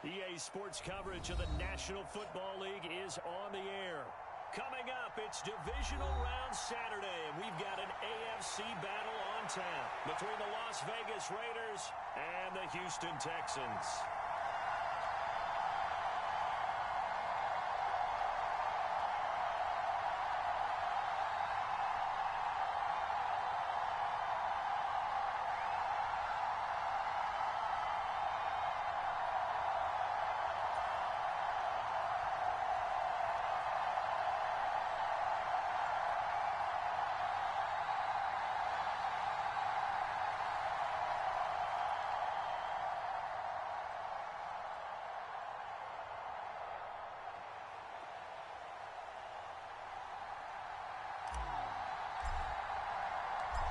EA Sports coverage of the National Football League is on the air. Coming up, it's Divisional Round Saturday, and we've got an AFC battle on tap between the Las Vegas Raiders and the Houston Texans.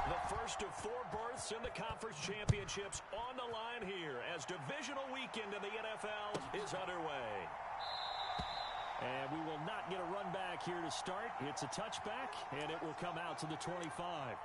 The first of 4 berths in the conference championships on the line here as divisional weekend in the NFL is underway. And we will not get a run back here to start. It's a touchback, and it will come out to the 25.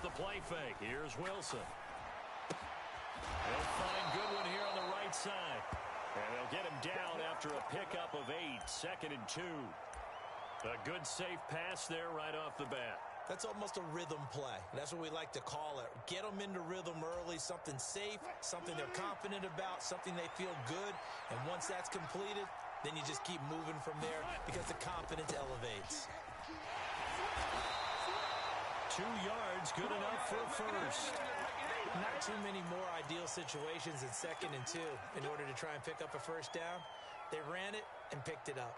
The play fake. Here's Wilson. They'll find Goodwin here on the right side. And they'll get him down after a pickup of 8. 2nd and 2. A good safe pass there right off the bat. That's almost a rhythm play. That's what we like to call it. Get them into rhythm early, something safe, something they're confident about, something they feel good. And once that's completed, then you just keep moving from there because the confidence elevates. 2 yards, good enough for a first. Not too many more ideal situations in 2nd and 2 in order to try and pick up a first down. They ran it and picked it up.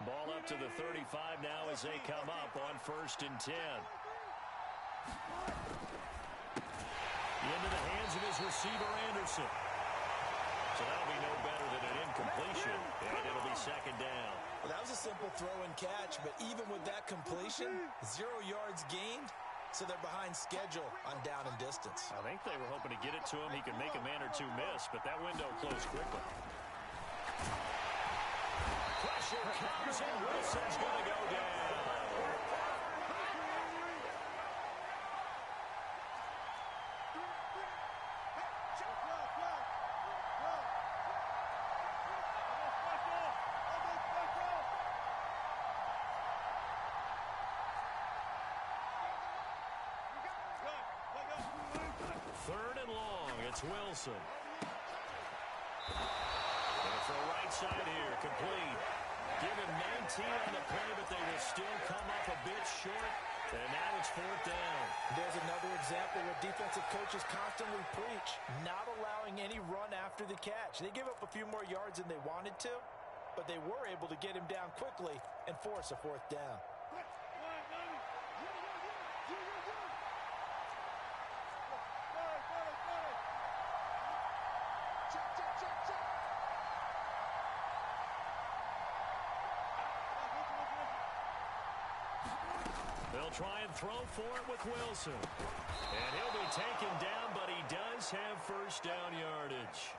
Ball up to the 35 now as they come up on 1st and 10. Into the hands of his receiver, Anderson. So that'll be no better than an incompletion, and it'll be 2nd down. Well, that was a simple throw and catch, but even with that completion, 0 yards gained, so they're behind schedule on down and distance. I think they were hoping to get it to him. He could make a man or two miss, but that window closed quickly. Pressure comes, and Wilson's going to go down. It's Wilson. And for a right side here, complete. Give him 19 on the play, but they will still come up a bit short. And now it's 4th down. There's another example where defensive coaches constantly preach, not allowing any run after the catch. They give up a few more yards than they wanted to, but they were able to get him down quickly and force a 4th down. They'll try and throw for it with Wilson. And he'll be taken down, but he does have 1st down yardage.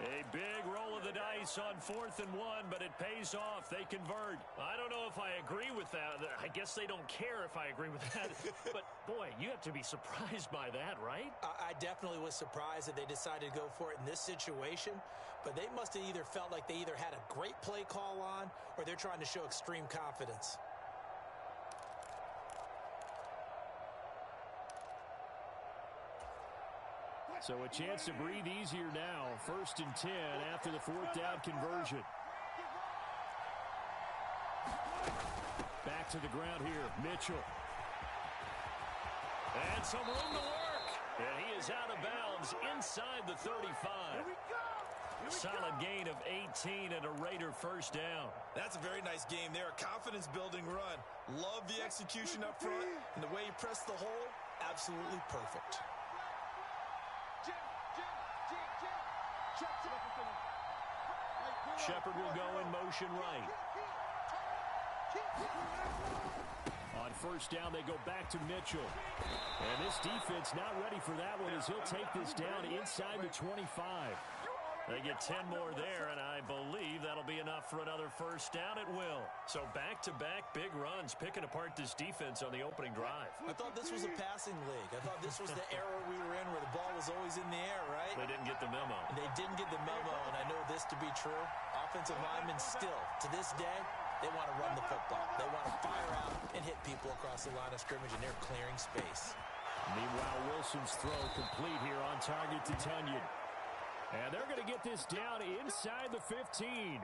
A big roll of the dice on 4th and 1, but it pays off. They convert. I don't know if I agree with that. I guess they don't care if I agree with that. But, boy, you have to be surprised by that, right? I definitely was surprised that they decided to go for it in this situation. But they must have either felt like they either had a great play call on or they're trying to show extreme confidence. So a chance to breathe easier now. 1st and 10 after the 4th down conversion. Back to the ground here, Mitchell. And some room to work. And he is out of bounds inside the 35. Solid gain of 18 and a Raider 1st down. That's a very nice game there. A confidence-building run. Love the execution up front. And the way he pressed the hole, absolutely perfect. Shepard will go in motion right. On first down, they go back to Mitchell. And this defense not ready for that one as he'll take this down inside the 25. They get 10 more there, and I believe that'll be enough for another first down at will. So back-to-back big runs, picking apart this defense on the opening drive. I thought this was a passing league. I thought this was the era we were in where the ball was always in the air, right? They didn't get the memo. And they didn't get the memo, and I know this to be true. Offensive linemen still, to this day, they want to run the football. They want to fire out and hit people across the line of scrimmage, and they're clearing space. Meanwhile, Wilson's throw complete here on target to Tunyon. And they're going to get this down inside the 15.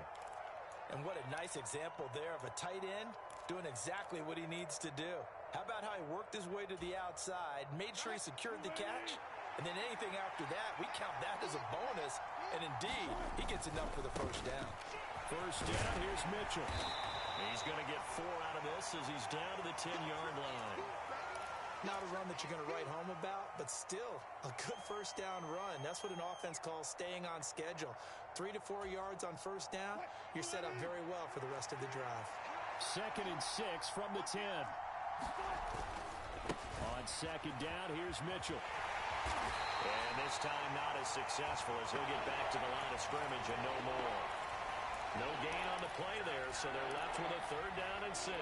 And what a nice example there of a tight end doing exactly what he needs to do. How about how he worked his way to the outside, made sure he secured the catch, and then anything after that, we count that as a bonus. And indeed, he gets enough for the first down. First down, here's Mitchell. He's going to get 4 out of this as he's down to the 10-yard line. Not a run that you're going to write home about, but still a good first down run. That's what an offense calls staying on schedule. 3 to 4 yards on first down, you're set up very well for the rest of the drive. 2nd and 6 from the 10. On second down, here's Mitchell. And this time not as successful as he'll get back to the line of scrimmage and no more. No gain on the play there, so they're left with a 3rd down and 6.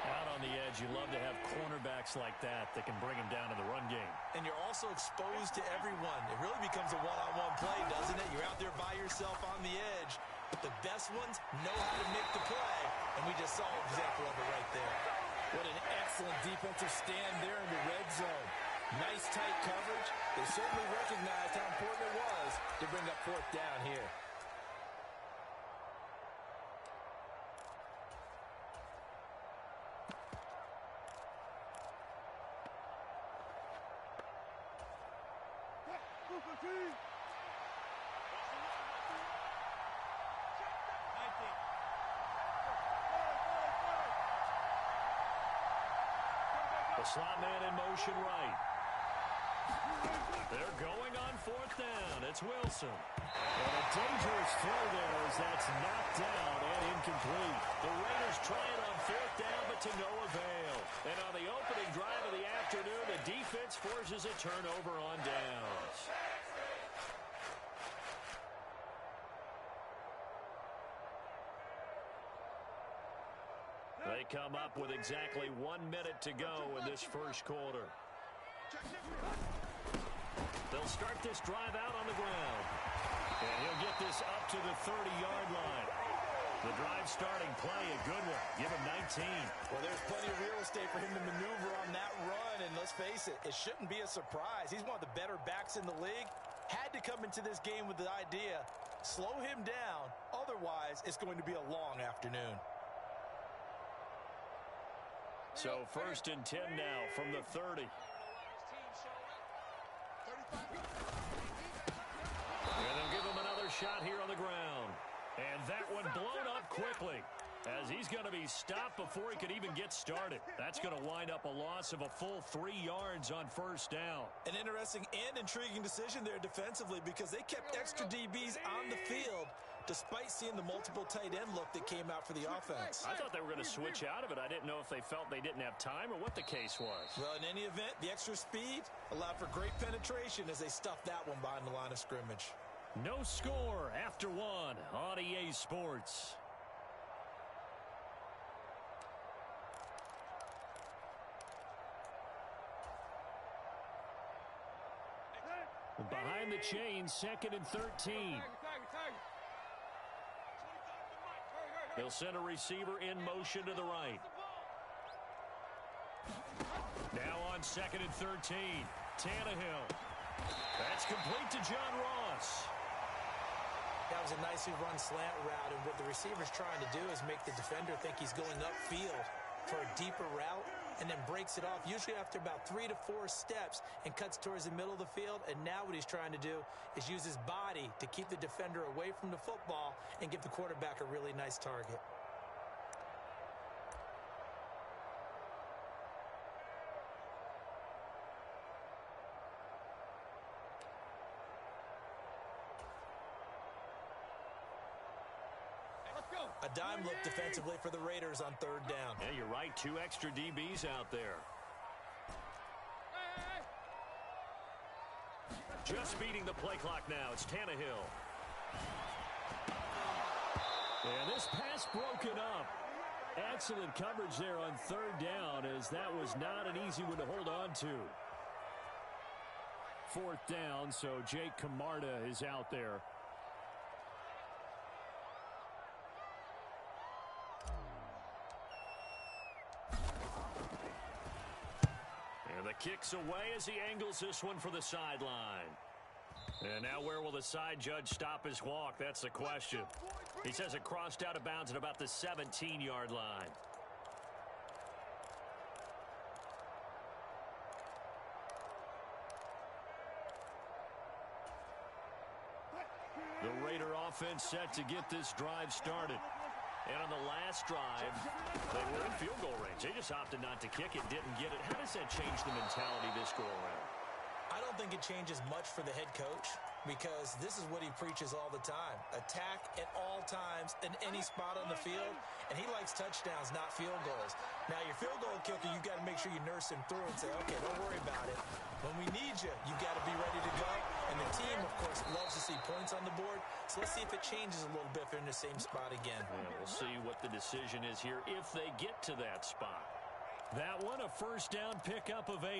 Out on the edge, you love to have cornerbacks like that can bring him down in the run game. And you're also exposed to everyone. It really becomes a one-on-one play, doesn't it? You're out there by yourself on the edge. The best ones know how to make the play, and we just saw an example of it right there. What an excellent defensive stand there in the red zone. Nice tight coverage. They certainly recognized how important it was to bring up 4th down here. The slot man in motion right. They're going on 4th down. It's Wilson. And a dangerous throw there as that's knocked down and incomplete. The Raiders try it on 4th down, but to no avail. And on the opening drive of the afternoon, the defense forces a turnover on downs. They come up with exactly 1 minute to go in this first quarter. They'll start this drive out on the ground. And he'll get this up to the 30-yard line. The drive starting play, a good one. Give him 19. Well, there's plenty of real estate for him to maneuver on that run. And let's face it, it shouldn't be a surprise. He's one of the better backs in the league. Had to come into this game with the idea, slow him down. Otherwise, it's going to be a long afternoon. So 1st and 10 now from the 30. And they'll give him another shot here on the ground. And that one blown up quickly as he's going to be stopped before he could even get started. That's going to wind up a loss of a full 3 yards on first down. An interesting and intriguing decision there defensively because they kept extra DBs on the field despite seeing the multiple tight end look that came out for the offense. I thought they were going to switch out of it. I didn't know if they felt they didn't have time or what the case was. Well, in any event, the extra speed allowed for great penetration as they stuffed that one behind the line of scrimmage. No score after 1 on EA Sports. Behind the chain, 2nd and 13. They'll send a receiver in motion to the right. Now on 2nd and 13, Tannehill. That's complete to John Ross. That was a nicely run slant route, and what the receiver's trying to do is make the defender think he's going upfield for a deeper route, and then breaks it off, usually after about 3 to 4 steps, and cuts towards the middle of the field. And now what he's trying to do is use his body to keep the defender away from the football and give the quarterback a really nice target. A dime look defensively for the Raiders on third down. Yeah, you're right. 2 extra DBs out there. Just beating the play clock now. It's Tannehill. And this pass broken up. Excellent coverage there on third down, as that was not an easy one to hold on to. Fourth down, so Jake Camarda is out there. And the kick's away as he angles this one for the sideline. And now where will the side judge stop his walk? That's the question. He says it crossed out of bounds at about the 17-yard line. The Raider offense set to get this drive started. And on the last drive, they were in field goal range. They just opted not to kick it, didn't get it. How does that change the mentality this go around? I don't think it changes much for the head coach, because this is what he preaches all the time. Attack at all times in any spot on the field, and he likes touchdowns, not field goals. Now, your field goal kicker, you've got to make sure you nurse him through and say, okay, don't worry about it. When we need you, you've got to be ready to go. And the team, of course, loves to see points on the board. So let's see if it changes a little bit if they're in the same spot again. Yeah, we'll see what the decision is here if they get to that spot. That one, a first down pickup of 8.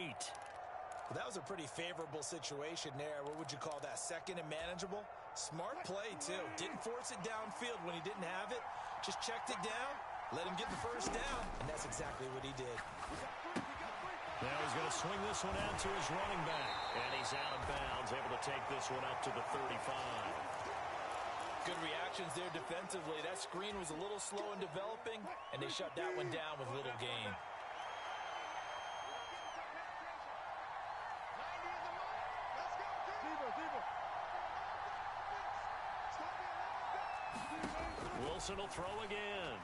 Well, that was a pretty favorable situation there. What would you call that? Second and manageable? Smart play, too. Didn't force it downfield when he didn't have it. Just checked it down, let him get the first down, and that's exactly what he did. Now he's going to swing this one out to his running back. And he's out of bounds, able to take this one up to the 35. Good reactions there defensively. That screen was a little slow in developing, and they shut that one down with little gain. Wilson will throw again.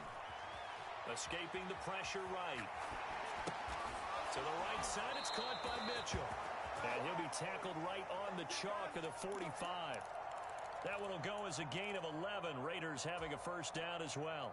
Escaping the pressure right. To the right side, it's caught by Mitchell. And he'll be tackled right on the chalk of the 45. That one will go as a gain of 11. Raiders having a first down as well.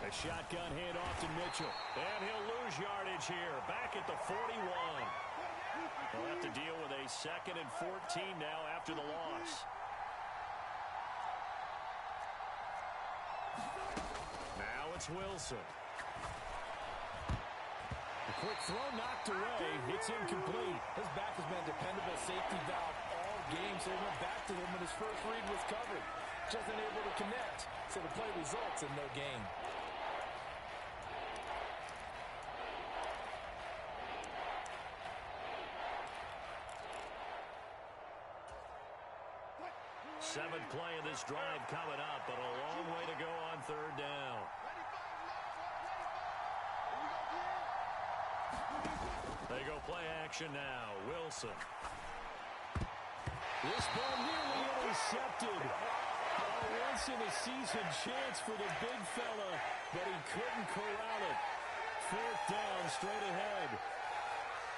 A shotgun handoff to Mitchell. And he'll lose yardage here. Back at the 41. They'll have to deal with a 2nd and 14 now after the loss. Now it's Wilson. The quick throw knocked away. It's incomplete. His back has been a dependable safety valve all game, so he went back to him when his first read was covered. Just unable to connect, so the play results in no gain. Seventh play of this drive coming up, but a long way to go on third down. They go play action now. Wilson. This ball nearly intercepted. Once in a season chance for the big fella, but he couldn't corral it. Fourth down, straight ahead.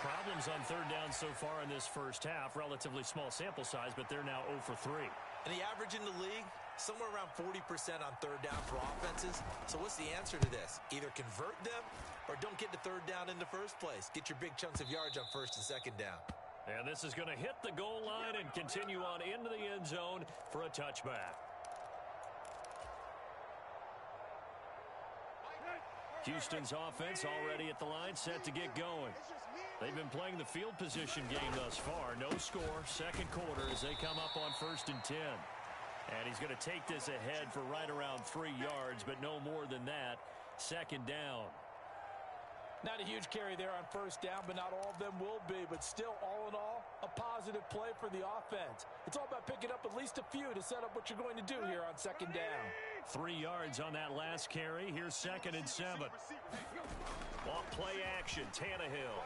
Problems on third down so far in this first half. Relatively small sample size, but they're now 0 for 3. And the average in the league, somewhere around 40% on third down for offenses. So what's the answer to this? Either convert them or don't get to third down in the first place. Get your big chunks of yards on first and second down. And this is going to hit the goal line and continue on into the end zone for a touchback. Houston's offense already at the line, set to get going. They've been playing the field position game thus far. No score, second quarter as they come up on 1st and 10. And he's going to take this ahead for right around 3 yards, but no more than that. Second down. Not a huge carry there on first down, but not all of them will be. But still, all in all, a positive play for the offense. It's all about picking up at least a few to set up what you're going to do here on second down. 3 yards on that last carry. Here's 2nd and 7. Off play action, Tannehill.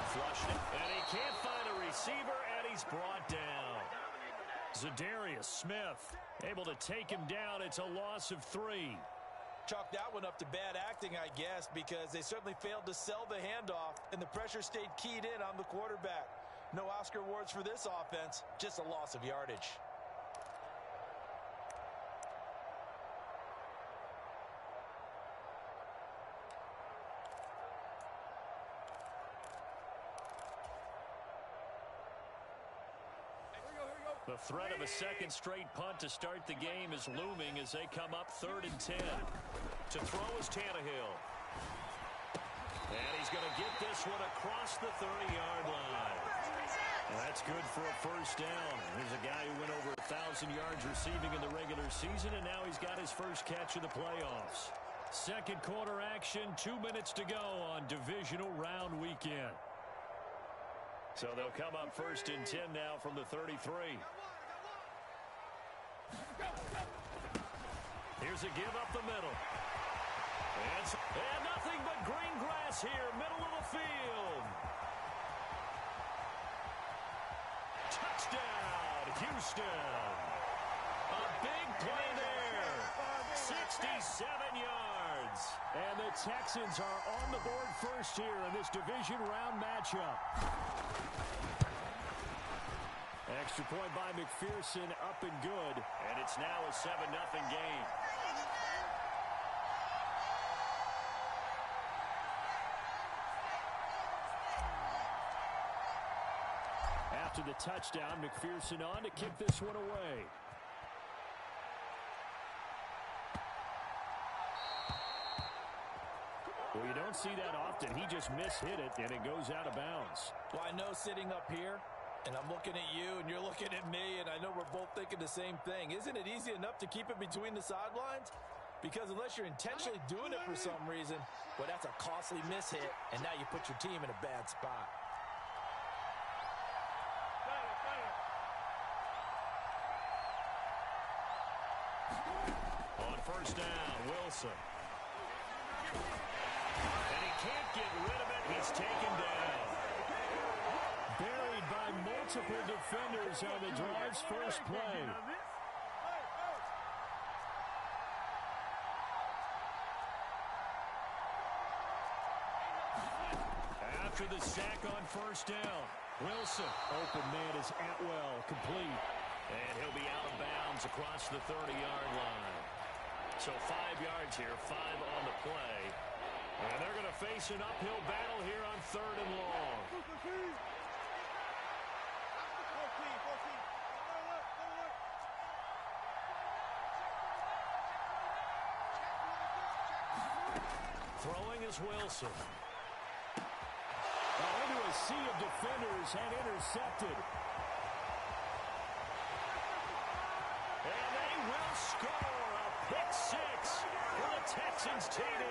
Flushed it, and he can't find a receiver, and he's brought down. Zadarius Smith able to take him down. It's a loss of 3. Chalk that one up to bad acting, I guess, because they certainly failed to sell the handoff, and the pressure stayed keyed in on the quarterback. No Oscar awards for this offense, just a loss of yardage. The threat of a second straight punt to start the game is looming as they come up 3rd and 10. To throw is Tannehill. And he's going to get this one across the 30-yard line. And that's good for a first down. Here's a guy who went over 1,000 yards receiving in the regular season, and now he's got his first catch of the playoffs. Second quarter action, 2 minutes to go on divisional round weekend. So they'll come up 1st and 10 now from the 33. Here's a give up the middle. And nothing but green grass here, middle of the field. Touchdown, Houston. A big play there. 67 yards. And the Texans are on the board first here in this division round matchup. Extra point by McPherson, up and good. And it's now a 7-0 game. After the touchdown, McPherson on to kick this one away. Well, you don't see that often. He just mishit it, and it goes out of bounds. Well, I know sitting up here, and I'm looking at you, and you're looking at me, and I know we're both thinking the same thing. Isn't it easy enough to keep it between the sidelines? Because unless you're intentionally doing it for some reason, well, that's a costly mishit, and now you put your team in a bad spot. On first down, Wilson. And he can't get rid of it. He's taken down. Buried by multiple defenders on the drive's first play. After the sack on first down, Wilson. Open man is Atwell, complete. And he'll be out of bounds across the 30-yard line. So 5 yards here, 5 on the play. And they're going to face an uphill battle here on 3rd and long. Throwing is Wilson. Into a sea of defenders and intercepted. And they will score a pick 6 for the Texans TD.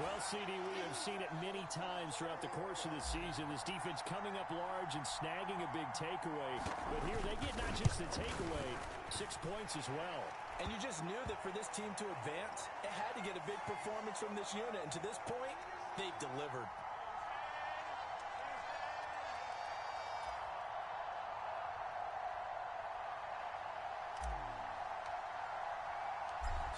Well, CD, we have seen it many times throughout the course of the season. This defense coming up large and snagging a big takeaway. But here they get not just the takeaway, 6 points as well. And you just knew that for this team to advance, it had to get a big performance from this unit. And to this point, they've delivered.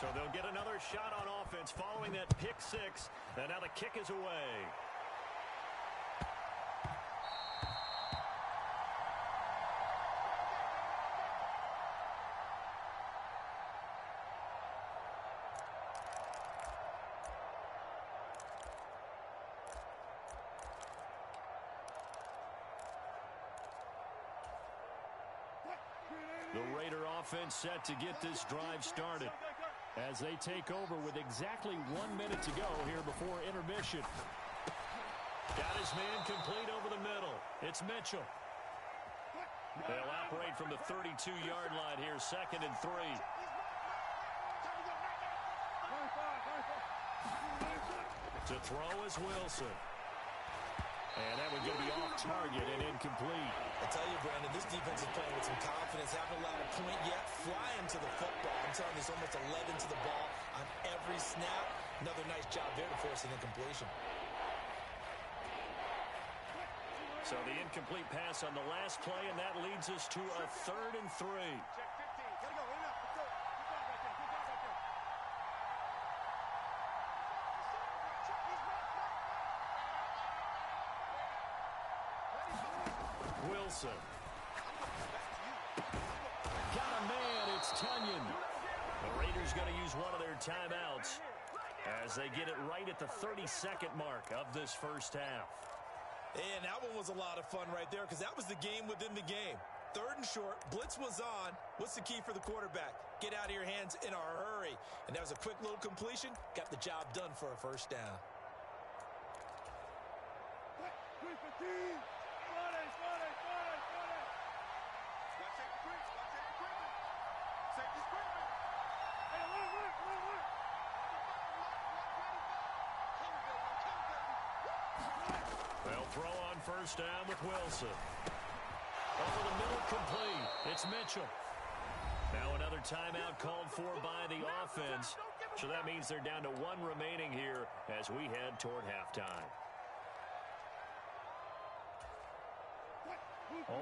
So they'll get another shot on offense following that pick 6. And now the kick is away. The Raider offense set to get this drive started as they take over with exactly 1 minute to go here before intermission. Got his man complete over the middle. It's Mitchell. They'll operate from the 32-yard line here, 2nd and 3. To throw is Wilson. And that one going to be off target and incomplete. I tell you, Brandon, this defense is playing with some confidence. Haven't allowed a point yet. Flying to the football. I'm telling you, there's almost 11 to the ball on every snap. Another nice job there to force an incompletion. So the incomplete pass on the last play, and that leads us to a 3rd and 3. Wilson. Got a man, it's Tunyon. The Raiders going to use one of their timeouts as they get it right at the 32nd mark of this first half. And that one was a lot of fun right there because that was the game within the game. 3rd and short, blitz was on. What's the key for the quarterback? Get out of your hands in a hurry. And that was a quick little completion. Got the job done for a first down. They'll throw on first down with Wilson. Over the middle, complete. It's Mitchell. Now another timeout called for by the offense. So that means they're down to 1 remaining here as we head toward halftime.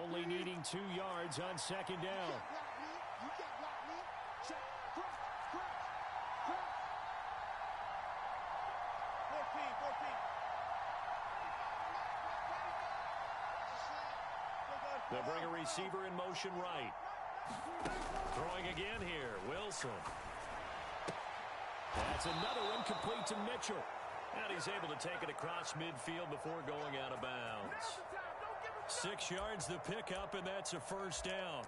Only needing 2 yards on second down. They'll bring a receiver in motion right. Throwing again here, Wilson. That's another incomplete to Mitchell. And he's able to take it across midfield before going out of bounds. 6 yards the pickup, and that's a first down.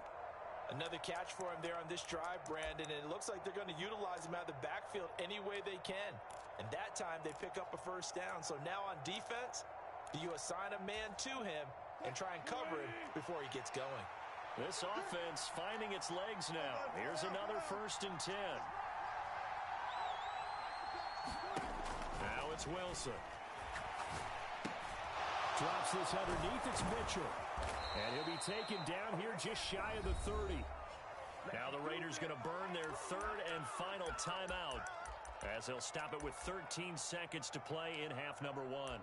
Another catch for him there on this drive, Brandon, and it looks like they're going to utilize him out of the backfield any way they can. And that time they pick up a first down. So now on defense, do you assign a man to him and try and cover him before he gets going? This offense finding its legs now. Here's another 1st and 10. Now it's Wilson. Drops this underneath. It's Mitchell. And he'll be taken down here just shy of the 30. Now the Raiders going to burn their 3rd and final timeout as they'll stop it with 13 seconds to play in half number 1.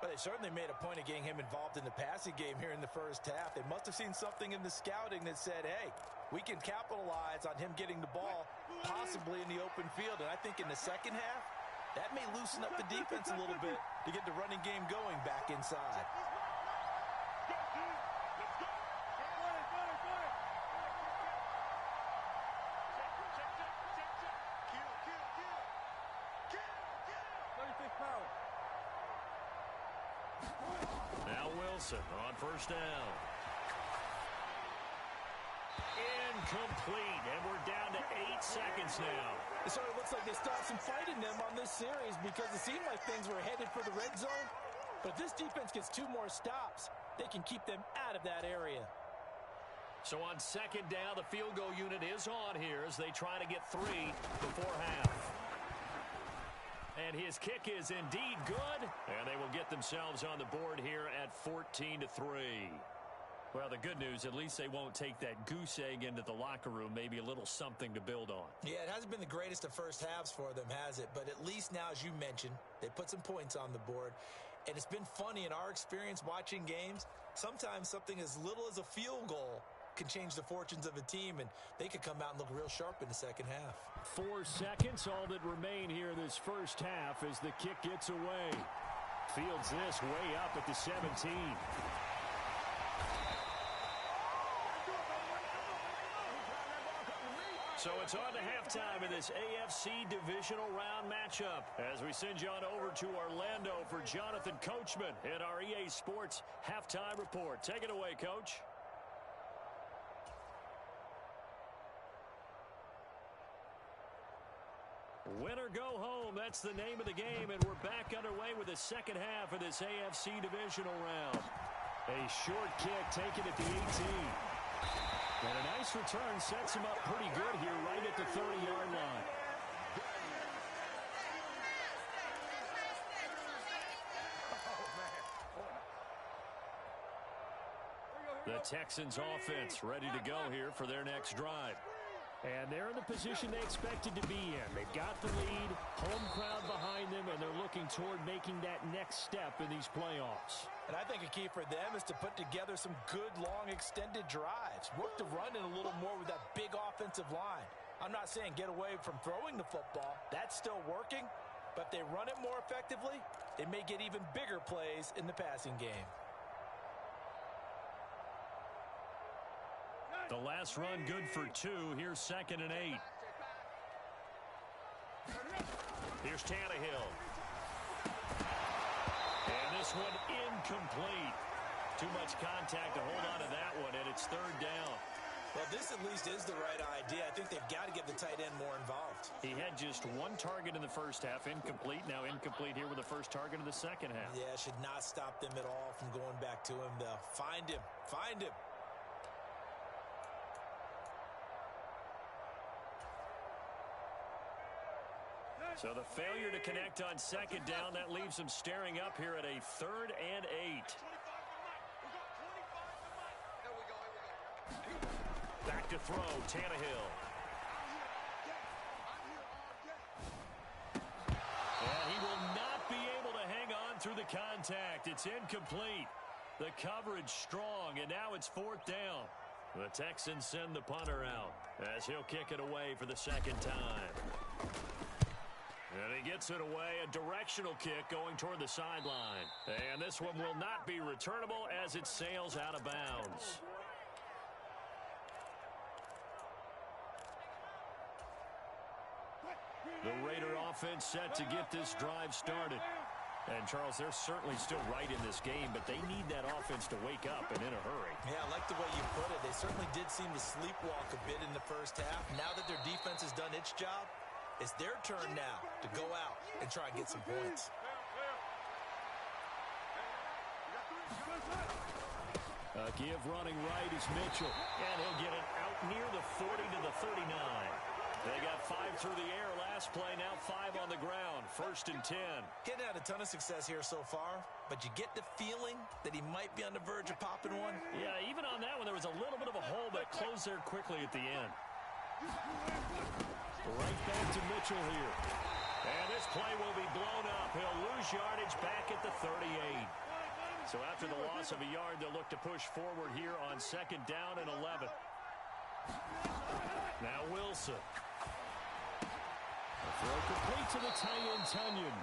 But they certainly made a point of getting him involved in the passing game here in the first half. They must have seen something in the scouting that said, hey, we can capitalize on him getting the ball possibly in the open field. And I think in the second half, that may loosen up the defense a little bit to get the running game going back inside. Now Wilson on first down. Incomplete, and we're down to 8 seconds now. It sort of looks like they still have some fight in them on this series because it seemed like things were headed for the red zone. But if this defense gets 2 more stops, they can keep them out of that area. So on second down, the field goal unit is on here as they try to get 3 before half. And his kick is indeed good, and they will get themselves on the board here at 14-3. Well, the good news, at least they won't take that goose egg into the locker room, maybe a little something to build on. Yeah, it hasn't been the greatest of first halves for them, has it? But at least now, as you mentioned, they put some points on the board. And it's been funny in our experience watching games. Sometimes something as little as a field goal can change the fortunes of a team, and they could come out and look real sharp in the second half. 4 seconds, all that remain here in this first half as the kick gets away. Fields this way up at the 17. So it's on to halftime in this AFC Divisional Round matchup as we send you on over to Orlando for Jonathan Coachman in our EA Sports Halftime Report. Take it away, Coach. Win or go home, that's the name of the game, and we're back underway with the second half of this AFC Divisional Round. A short kick taken at the 18. And a nice return sets him up pretty good here right at the 30-yard line. The Texans offense ready to go here for their next drive. And they're in the position they expected to be in. They've got the lead. Home crowd behind them, and they're looking toward making that next step in these playoffs. And I think a key for them is to put together some good, long, extended drives. Work the run in a little more with that big offensive line. I'm not saying get away from throwing the football. That's still working. But if they run it more effectively, they may get even bigger plays in the passing game. The last run good for 2. Here's 2nd and 8. Here's Tannehill. And this one incomplete. Too much contact to hold on to that one, and it's 3rd down. Well, this at least is the right idea. I think they've got to get the tight end more involved. He had just 1 target in the first half, incomplete. Now incomplete here with the first target in the second half. Yeah, should not stop them at all from going back to him, though. Find him. Find him. So the failure to connect on 2nd down, that leaves them staring up here at a 3rd and 8. Back to throw, Tannehill. And he will not be able to hang on through the contact. It's incomplete. The coverage strong, and now it's 4th down. The Texans send the punter out as he'll kick it away for the 2nd time. And he gets it away, a directional kick going toward the sideline. And this one will not be returnable as it sails out of bounds. The Raider offense set to get this drive started. And, Charles, they're certainly still right in this game, but they need that offense to wake up and in a hurry. Yeah, I like the way you put it. They certainly did seem to sleepwalk a bit in the first half. Now that their defense has done its job, it's their turn now to go out and try and get some points. A give running right is Mitchell, and he'll get it out near the 40 to the 39. They got 5 through the air last play, now 5 on the ground. 1st and 10. Getting had a ton of success here so far, but you get the feeling that he might be on the verge of popping one. Yeah, even on that one, there was a little bit of a hole, but it closed there quickly at the end. Right back to Mitchell here. And this play will be blown up. He'll lose yardage back at the 38. So after the loss of a yard, they'll look to push forward here on 2nd down and 11. Now Wilson. A throw complete to the tight end, Tunyon.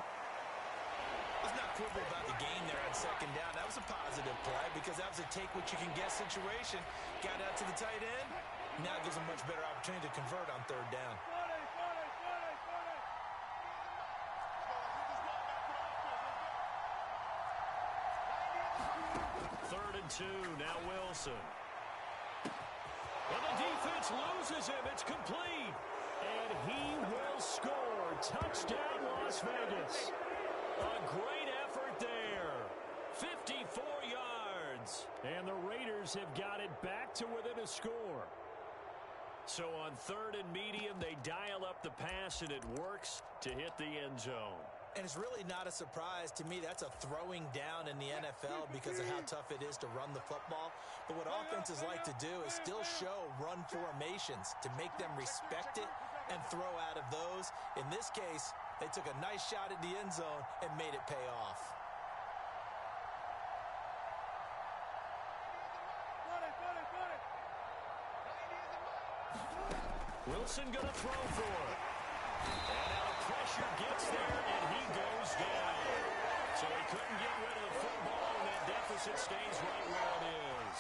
Let's not quibble about the gain there on 2nd down. That was a positive play because that was a take-what-you-can-get situation. Got out to the tight end. Now it gives them much better opportunity to convert on 3rd down. 3rd and 2, now Wilson. And the defense loses him. It's complete. And he will score. Touchdown, Las Vegas. A great effort there. 54 yards. And the Raiders have got it back to within a score. So on 3rd and medium, they dial up the pass, and it works to hit the end zone. And it's really not a surprise to me. That's a throwing down in the NFL because of how tough it is to run the football. But what offenses like to do is still show run formations to make them respect it and throw out of those. In this case, they took a nice shot at the end zone and made it pay off. Wilson going to throw for it. And now the pressure gets there, and he goes down. So he couldn't get rid of the football, and that deficit stays right where it is.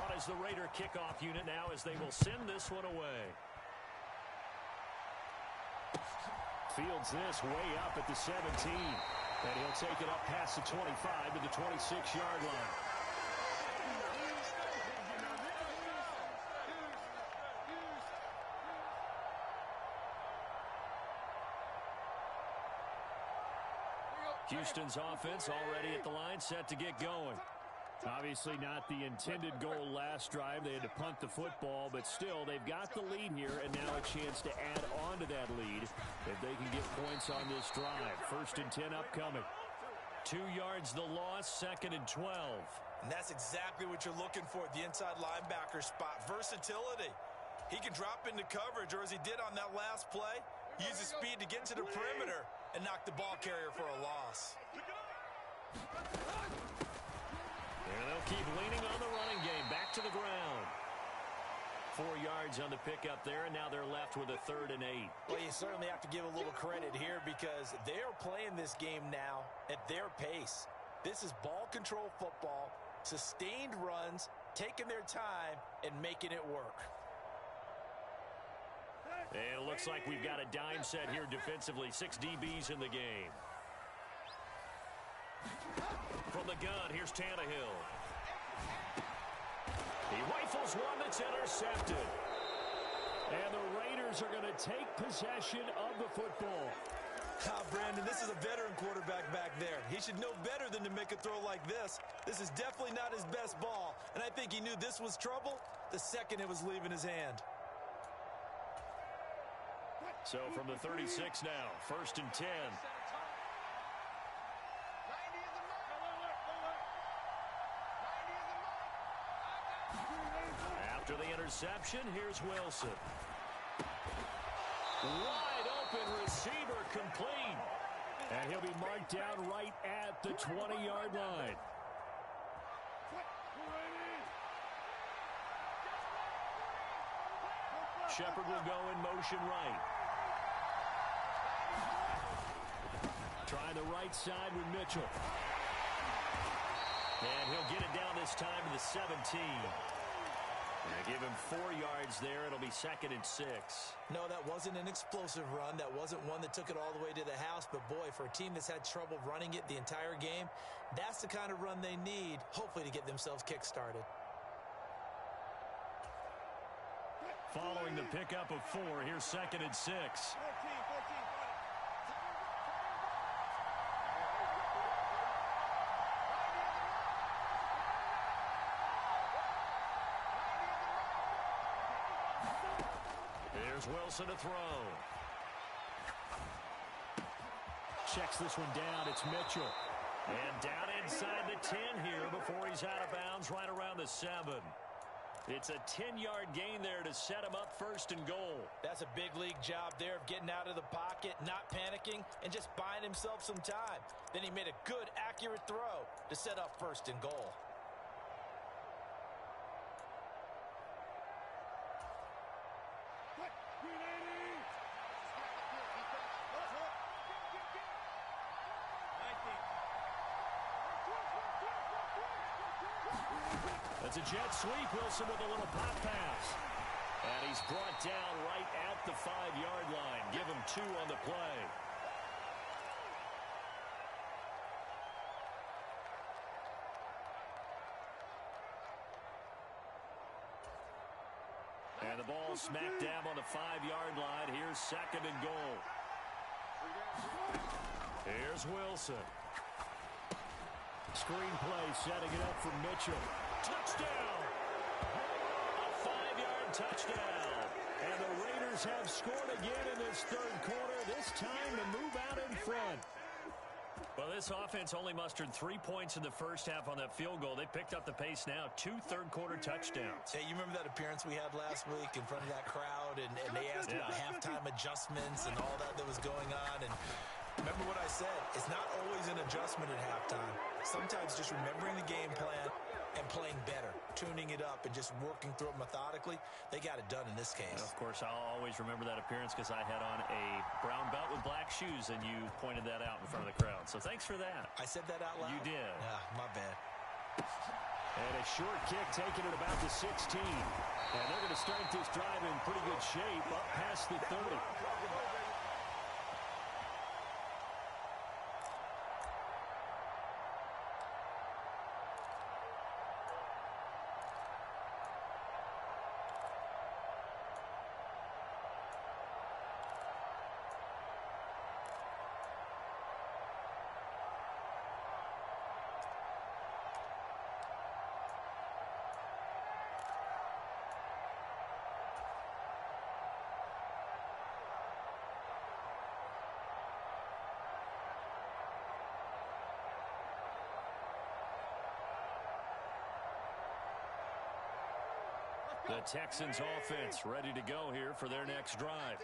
On is the Raider kickoff unit now as they will send this one away. Fields this way up at the 17. And he'll take it up past the 25 to the 26-yard line. Houston's offense already at the line, set to get going. Obviously not the intended goal last drive. They had to punt the football, but still, they've got the lead here, and now a chance to add on to that lead if they can get points on this drive. 1st and 10 upcoming. 2 yards the loss, 2nd and 12. And that's exactly what you're looking for at the inside linebacker spot. Versatility. He can drop into coverage, or as he did on that last play, use his speed to get to the perimeter and knock the ball carrier for a loss. And they'll keep leaning on the running game. Back to the ground. 4 yards on the pickup there, and now they're left with a 3rd and 8. Well, you certainly have to give a little credit here because they're playing this game now at their pace. This is ball control football, sustained runs, taking their time, and making it work. And it looks like we've got a dime set here defensively. 6 DBs in the game. From the gun, here's Tannehill. He rifles one that's intercepted. And the Raiders are going to take possession of the football. Brandon, this is a veteran quarterback back there. He should know better than to make a throw like this. This is definitely not his best ball, and I think he knew this was trouble the second it was leaving his hand. So from the 36 now, 1st and 10. After the interception, here's Wilson. Wide open receiver complete. And he'll be marked down right at the 20-yard line. Shepard will go in motion right. Try the right side with Mitchell. And he'll get it down this time to the 17. And give him 4 yards there. It'll be 2nd and 6. No, that wasn't an explosive run. That wasn't one that took it all the way to the house. But, boy, for a team that's had trouble running it the entire game, that's the kind of run they need, hopefully, to get themselves kick-started. Following the pickup of 4, here's 2nd and 6. Here's Wilson to throw. Checks this one down. It's Mitchell. And down inside the 10 here before he's out of bounds right around the 7. It's a 10-yard gain there to set him up 1st and goal. That's a big league job there of getting out of the pocket, not panicking, and just buying himself some time. Then he made a good, accurate throw to set up 1st and goal. That's a jet sweep. Wilson with a little pop pass. And he's brought down right at the 5-yard line. Give him 2 on the play. And the ball smack dab on the 5-yard line. Here's 2nd and goal. Here's Wilson. Screen play setting it up for Mitchell. Touchdown! A 5-yard touchdown. And the Raiders have scored again in this 3rd quarter, this time to move out in front. Well, this offense only mustered 3 points in the first half on that field goal. They picked up the pace now. 2 third-quarter touchdowns. Hey, you remember that appearance we had last week in front of that crowd, and they asked about halftime adjustments and all that was going on, and remember what I said. It's not always an adjustment at halftime. Sometimes just remembering the game plan and playing better, tuning it up and just working through it methodically. They got it done in this case. And of course, I'll always remember that appearance because I had on a brown belt with black shoes, and you pointed that out in front of the crowd. So thanks for that. I said that out loud? You did. My bad. And a short kick taken at about the 16. And they're going to start this drive in pretty good shape up past the 30. The Texans offense ready to go here for their next drive.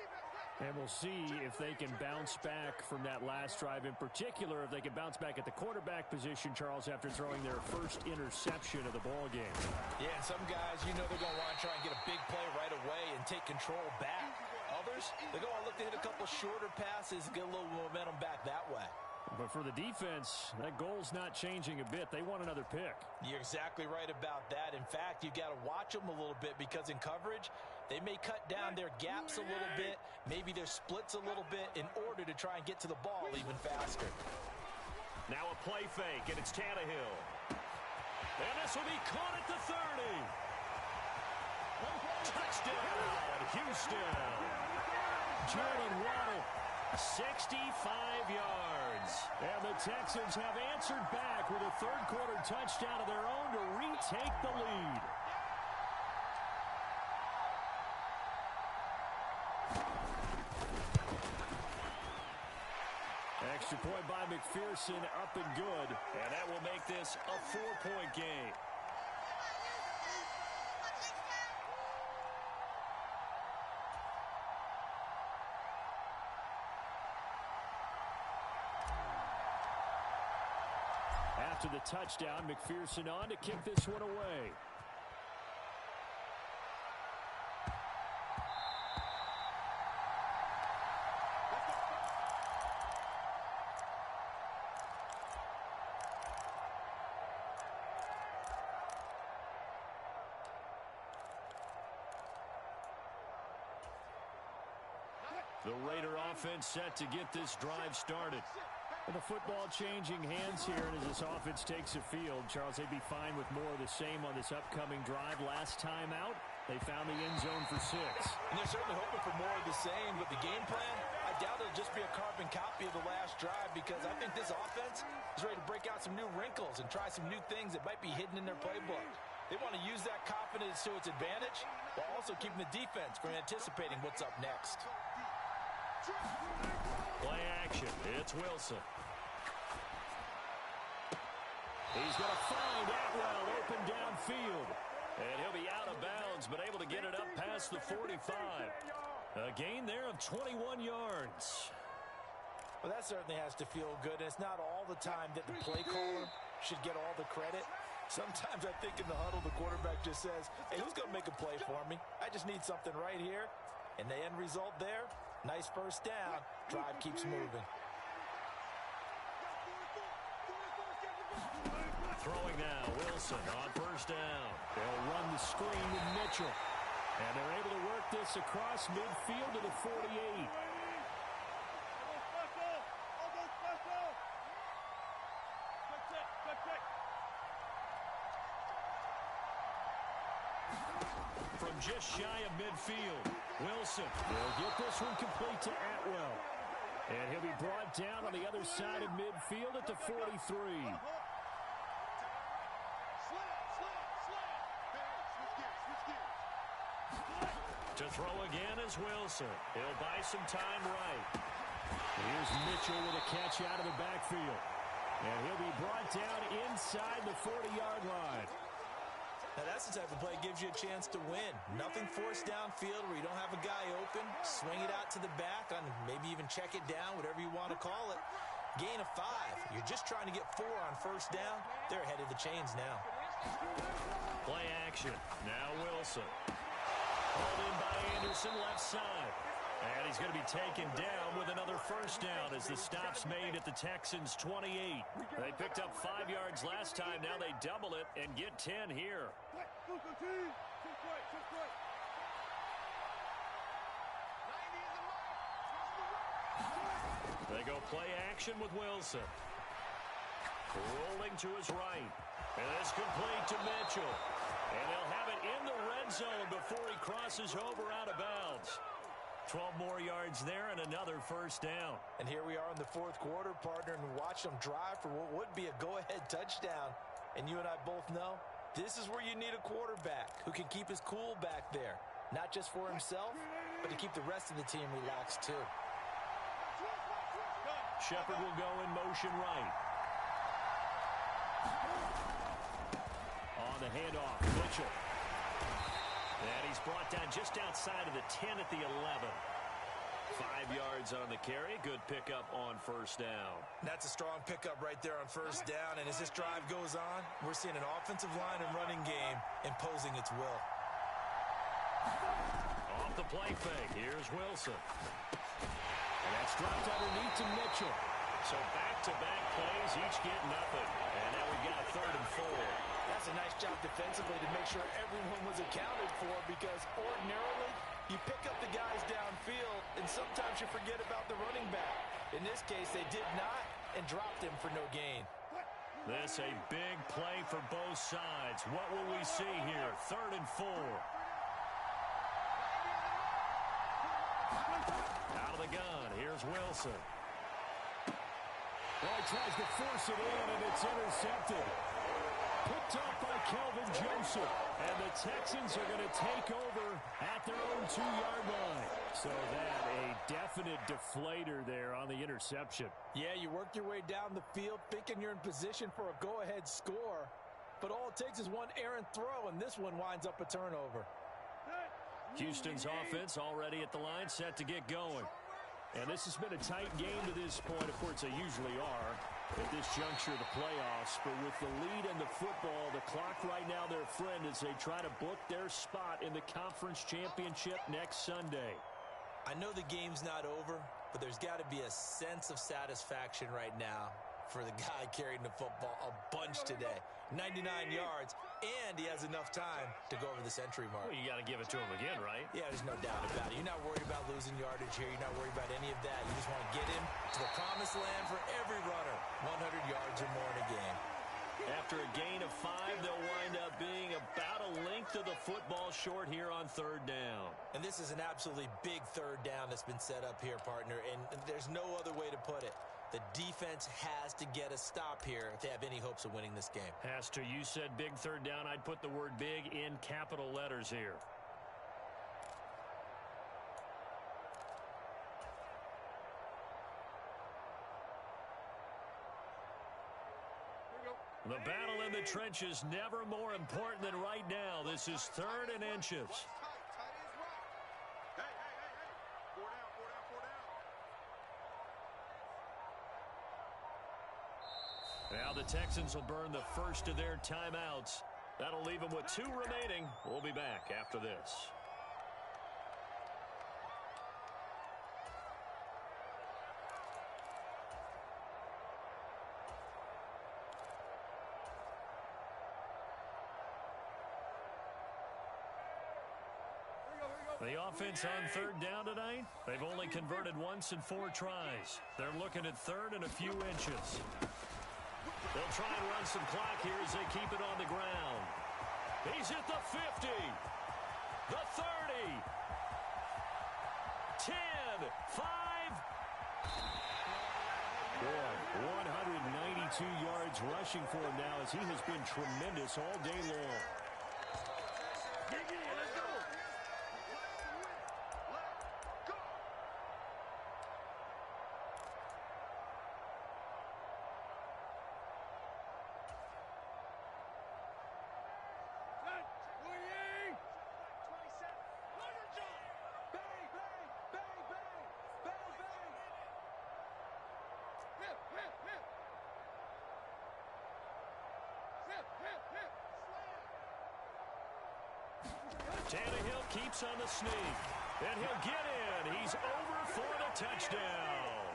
And we'll see if they can bounce back from that last drive. In particular, if they can bounce back at the quarterback position, Charles, after throwing their first interception of the ball game. Yeah, and some guys, you know they're going to want to try and get a big play right away and take control back. Others, they're going to look to hit a couple shorter passes and get a little momentum back that way. But for the defense, that goal's not changing a bit. They want another pick. You're exactly right about that. In fact, you've got to watch them a little bit because in coverage, they may cut down their gaps a little bit, maybe their splits a little bit in order to try and get to the ball even faster. Now a play fake, and it's Tannehill. And this will be caught at the 30. Touchdown, Houston. Jalen Waddle, 65 yards. And the Texans have answered back with a third-quarter touchdown of their own to retake the lead. Extra point by McPherson, up and good. And that will make this a 4-point game. After the touchdown, McPherson on to kick this one away. The Raider offense set to get this drive started. And the football changing hands here, and as this offense takes the field, Charles, they'd be fine with more of the same on this upcoming drive. Last time out, they found the end zone for 6. And they're certainly hoping for more of the same, but the game plan, I doubt it'll just be a carbon copy of the last drive because I think this offense is ready to break out some new wrinkles and try some new things that might be hidden in their playbook. They want to use that confidence to its advantage while also keeping the defense from anticipating what's up next. Play action. It's Wilson. He's going to find Atwell open downfield. And he'll be out of bounds, but able to get it up past the 45. A gain there of 21 yards. Well, that certainly has to feel good. And it's not all the time that the play caller should get all the credit. Sometimes I think in the huddle, the quarterback just says, hey, who's going to make a play for me? I just need something right here. And the end result there, nice first down. Drive keeps moving. Throwing now, Wilson on first down. They'll run the screen with Mitchell. And they're able to work this across midfield to the 48. From just shy of midfield, Wilson will get this one complete to Atwell. And he'll be brought down on the other side of midfield at the 43. To throw again is Wilson. He'll buy some time right. Here's Mitchell with a catch out of the backfield. And he'll be brought down inside the 40-yard line. Now, that's the type of play that gives you a chance to win. Nothing forced downfield where you don't have a guy open. Swing it out to the back, and maybe even check it down, whatever you want to call it. Gain of 5. You're just trying to get 4 on first down. They're ahead of the chains now. Play action. Now Wilson. Hauled in by Anderson, left side. And he's going to be taken down with another first down as the stop's made at the Texans' 28. They picked up 5 yards last time. Now they double it and get 10 here. They go play action with Wilson. Rolling to his right. And it's complete to Mitchell. And they'll have it in the red zone before he crosses over out of bounds. 12 more yards there and another first down. And here we are in the fourth quarter, partner, and watch them drive for what would be a go-ahead touchdown. And you and I both know this is where you need a quarterback who can keep his cool back there. Not just for himself, but to keep the rest of the team relaxed too. Shepard will go in motion right. On the handoff, Mitchell. And he's brought down just outside of the 10 at the 11. 5 yards on the carry. Good pickup on first down. That's a strong pickup right there on first down. And as this drive goes on, we're seeing an offensive line and running game imposing its will. Off the play fake. Here's Wilson. And that's dropped underneath to Mitchell. So back-to-back plays, each get nothing. And now we've got a 3rd and 4. That's a nice job defensively to make sure everyone was accounted for, because ordinarily you pick up the guys downfield and sometimes you forget about the running back. In this case, they did not and dropped him for no gain. This a big play for both sides. What will we see here? 3rd and 4. Out of the gun. Here's Wilson. Well, he tries to force it in, and it's intercepted. Picked up by Kelvin Joseph. And the Texans are going to take over at their own 2-yard line. So that a definite deflator there on the interception. Yeah, you work your way down the field thinking you're in position for a go-ahead score. But all it takes is one errant throw, and this one winds up a turnover. Houston's offense already at the line, set to get going. And this has been a tight game to this point. Of course, they usually are at this juncture of the playoffs. But with the lead in the football, the clock right now their friend as they try to book their spot in the conference championship next Sunday. I know the game's not over, but there's got to be a sense of satisfaction right now for the guy carrying the football a bunch today. 99 yards, and he has enough time to go over the century mark. Well, you got to give it to him again, right? Yeah, there's no doubt about it. You're not worried about losing yardage here. You're not worried about any of that. You just want to get him to the promised land for every runner. 100 yards or more in a game. After a gain of 5, they'll wind up being about a length of the football short here on 3rd down. And this is an absolutely big 3rd down that's been set up here, partner, and there's no other way to put it. The defense has to get a stop here if they have any hopes of winning this game. Has to. You said big 3rd down. I'd put the word big in capital letters here. The battle in the trenches never more important than right now. This is 3rd and inches. Now the Texans will burn the first of their timeouts. That'll leave them with 2 remaining. We'll be back after this. The offense on 3rd down tonight, they've only converted once in 4 tries. They're looking at 3rd and a few inches. They'll try and run some clock here as they keep it on the ground. He's at the 50, the 30, 10, 5. Boy, 192 yards rushing for him now as he has been tremendous all day long. Tannehill keeps on the sneak, and he'll get in. He's over for the touchdown.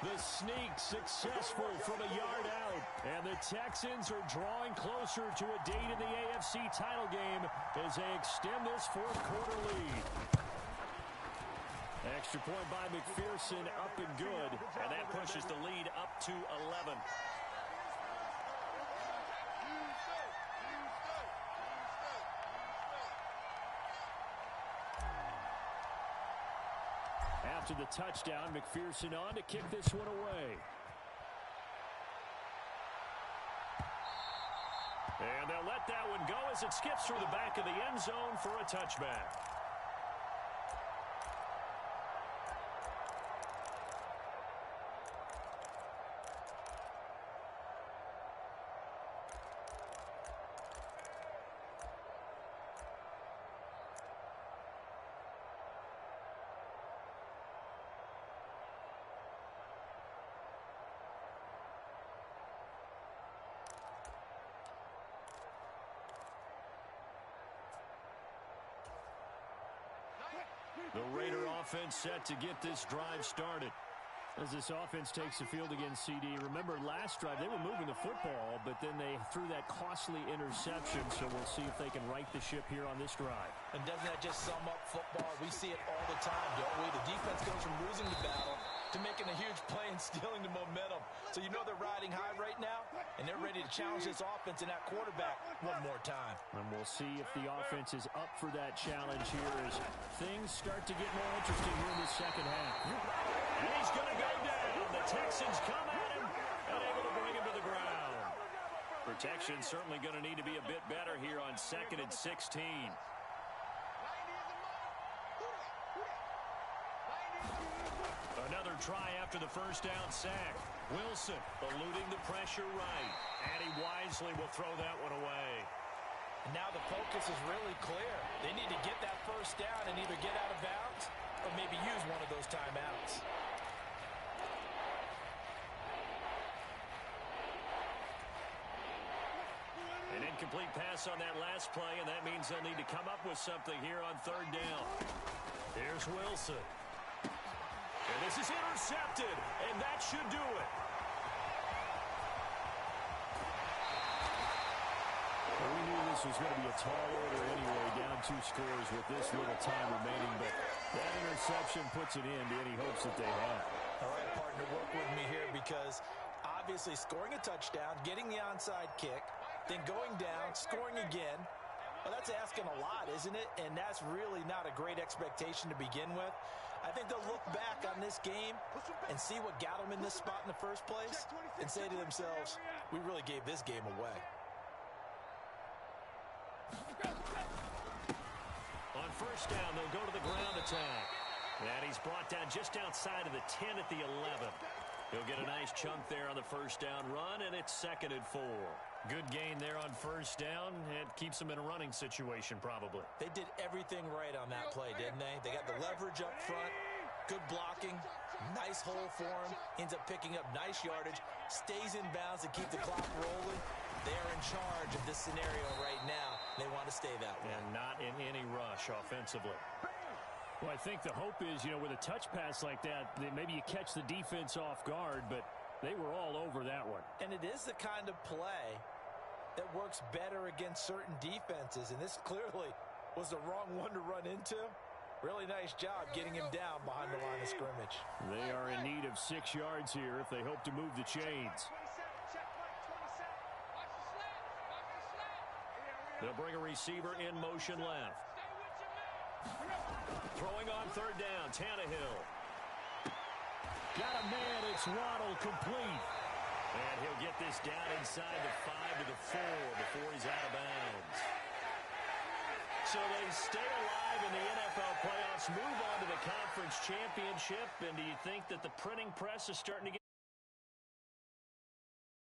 The sneak successful from a yard out, and the Texans are drawing closer to a date in the AFC title game as they extend this 4th-quarter lead. Extra point by McPherson, up and good, and that pushes the lead up to 11. After the touchdown, McPherson on to kick this one away. And they'll let that one go as it skips through the back of the end zone for a touchback. The Raider offense set to get this drive started. As this offense takes the field against CD, remember last drive they were moving the football, but then they threw that costly interception, so we'll see if they can right the ship here on this drive. And doesn't that just sum up football? We see it all the time, don't we? The defense goes from losing the battle to making a huge play and stealing the momentum. So you know they're riding high right now, and they're ready to challenge this offense and that quarterback one more time. And we'll see if the offense is up for that challenge here as things start to get more interesting here in the second half. And he's going to go down. The Texans come at him and able to bring him to the ground. Protection certainly going to need to be a bit better here on 2nd and 16. Another try after the first down sack. Wilson eluding the pressure right. And he wisely will throw that one away. And now the focus is really clear. They need to get that first down and either get out of bounds or maybe use one of those timeouts. An incomplete pass on that last play, and that means they'll need to come up with something here on 3rd down. Here's Wilson. And this is intercepted, and that should do it. Well, we knew this was going to be a tall order anyway, down 2 scores with this little time remaining, but that interception puts an end to any hopes that they have. All right, partner, work with me here because obviously scoring a touchdown, getting the onside kick, then going down, scoring again, well, that's asking a lot, isn't it? And that's really not a great expectation to begin with. I think they'll look back on this game and see what got them in this spot in the first place and say to themselves, we really gave this game away. On 1st down, they'll go to the ground attack. And he's brought down just outside of the 10 at the 11. He'll get a nice chunk there on the 1st down run, and it's 2nd and 4. Good gain there on 1st down. It keeps them in a running situation, probably. They did everything right on that play, didn't they? They got the leverage up front, good blocking, nice hole for him, ends up picking up nice yardage, stays in bounds to keep the clock rolling. They're in charge of this scenario right now. They want to stay that way. And not in any rush offensively. Well, I think the hope is, with a touch pass like that, maybe you catch the defense off guard, but they were all over that one. And it is the kind of play that works better against certain defenses, and this clearly was the wrong one to run into. Really nice job getting him down behind the line of scrimmage. They are in need of 6 yards here if they hope to move the chains. They'll bring a receiver in motion left. Throwing on 3rd down, Tannehill. Got a man, it's Waddle, complete. And he'll get this down inside the 5 to the 4 before he's out of bounds. So they stay alive in the NFL playoffs, move on to the conference championship, and do you think that the printing press is starting to get